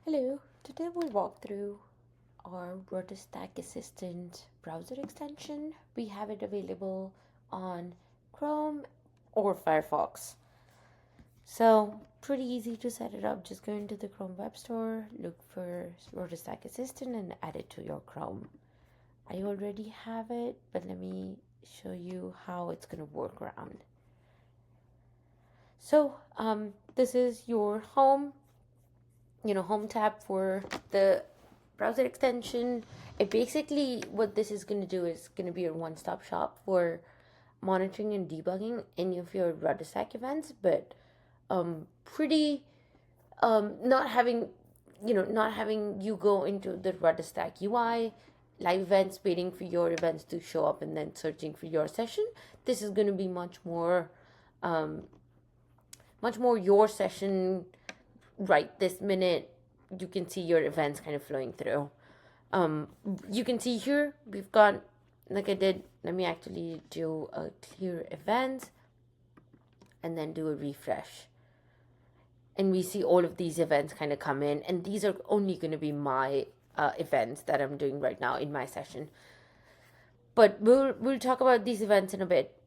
Hello, today we'll walk through our RudderStack Assistant browser extension. We have it available on Chrome or Firefox. So, pretty easy to set it up. Just go into the Chrome Web Store, look for RudderStack Assistant, and add it to your Chrome. I already have it, but let me show you how it's going to work around. So, this is your home tab for the browser extension. It basically, what this is going to do is going to be your one-stop shop for monitoring and debugging any of your RudderStack events, but not having you go into the RudderStack UI live events, waiting for your events to show up and then searching for your session. This is going to be much more your session right this minute. You can see your events kind of flowing through. You can see here we've got, like I did, let me actually do a clear event and then do a refresh. And we see all of these events kind of come in, and these are only going to be my events that I'm doing right now in my session. But we'll talk about these events in a bit.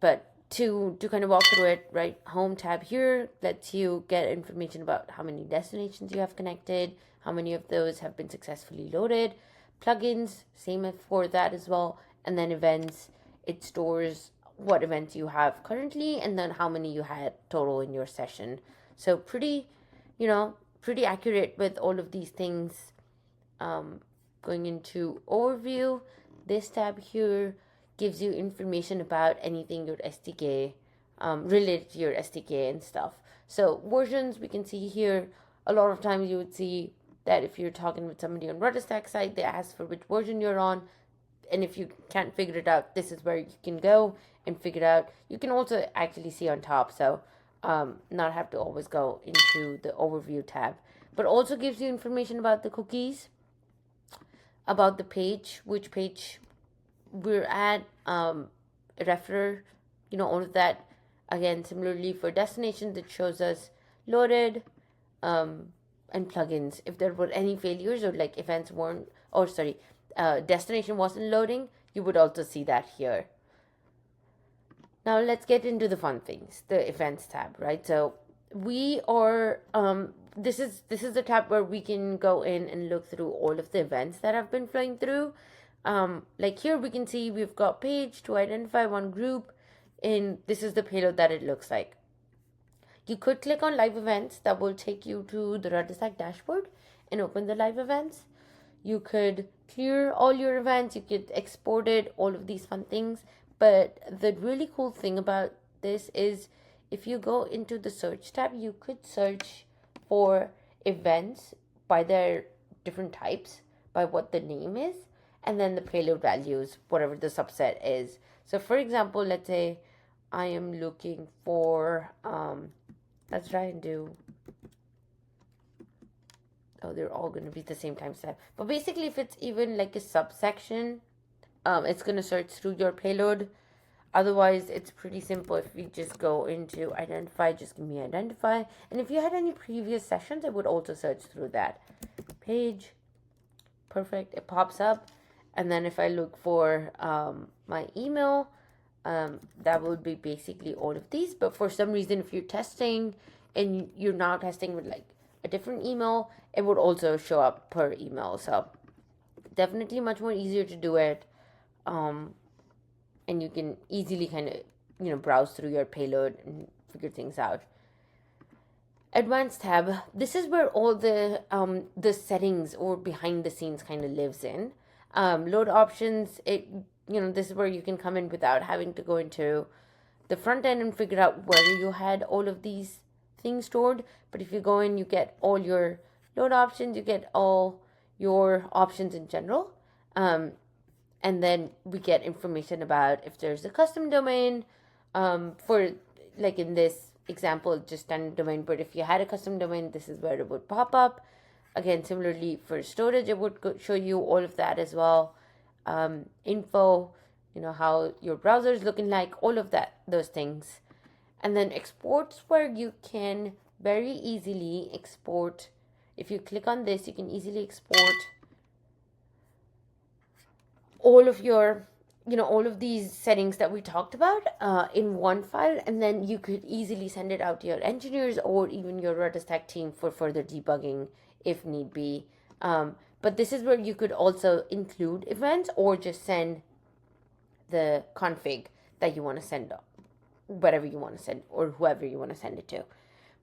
But to kind of walk through it, right? Home tab here lets you get information about how many destinations you have connected, how many of those have been successfully loaded. Plugins, same for that as well. And then events, it stores what events you have currently and then how many you had total in your session. So pretty accurate with all of these things. Going into overview, this tab here gives you information about anything your SDK, related to your SDK and stuff. So versions, we can see here, a lot of times you would see that if you're talking with somebody on RudderStack site, they ask for which version you're on. And if you can't figure it out, this is where you can go and figure it out. You can also actually see on top, so not have to always go into the overview tab. But also gives you information about the cookies, about the page, which page we're at, refer, all of that. Again, similarly for destinations, it shows us loaded, and plugins. If there were any failures or like events weren't, destination wasn't loading, you would also see that here. Now let's get into the fun things, the events tab, right? So we are, this is the tab where we can go in and look through all of the events that have been flowing through. Like here we can see we've got page to identify one group, and this is the payload that it looks like. You could click on live events. That will take you to the RudderStack dashboard and open the live events. You could clear all your events. You could export it, all of these fun things. But the really cool thing about this is if you go into the search tab, you could search for events by their different types, by what the name is, and then the payload values, whatever the subset is. So for example, let's say I am looking for, let's try and do, they're all going to be the same timestamp. But basically, if it's even like a subsection, it's going to search through your payload. Otherwise, it's pretty simple. If we just go into identify, just give me identify. And if you had any previous sessions, it would also search through that page. Perfect. It pops up. And then if I look for my email, that would be basically all of these. But for some reason, if you're testing and you're now testing with like a different email, it would also show up per email. So definitely much more easier to do it. And you can easily kind of, browse through your payload and figure things out. Advanced tab, this is where all the settings or behind the scenes kind of lives in. Load options, this is where you can come in without having to go into the front end and figure out where you had all of these things stored. But if you go in, you get all your load options, you get all your options in general. And then we get information about if there's a custom domain, for like in this example, just standard domain. But if you had a custom domain, this is where it would pop up. Again, similarly for storage, it would show you all of that as well. Info, how your browser is looking like, all of that, those things. And then exports, where you can very easily export If you click on this, you can easily export all of your, all of these settings that we talked about in one file, and then you could easily send it out to your engineers or even your RudderStack team for further debugging if need be. But this is where you could also include events or just send the config that you want to send, whatever you want to send or whoever you want to send it to.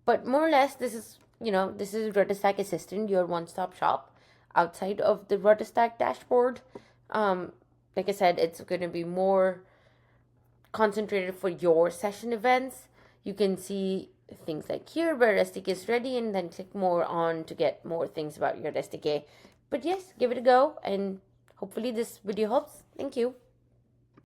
But more or less, this is RudderStack Assistant, your one-stop shop outside of the RudderStack dashboard. Like I said, it's going to be more concentrated for your session events. You can see things like here where SDK is ready, and then click more on to get more things about your SDK. But yes, give it a go, and hopefully this video helps. Thank you.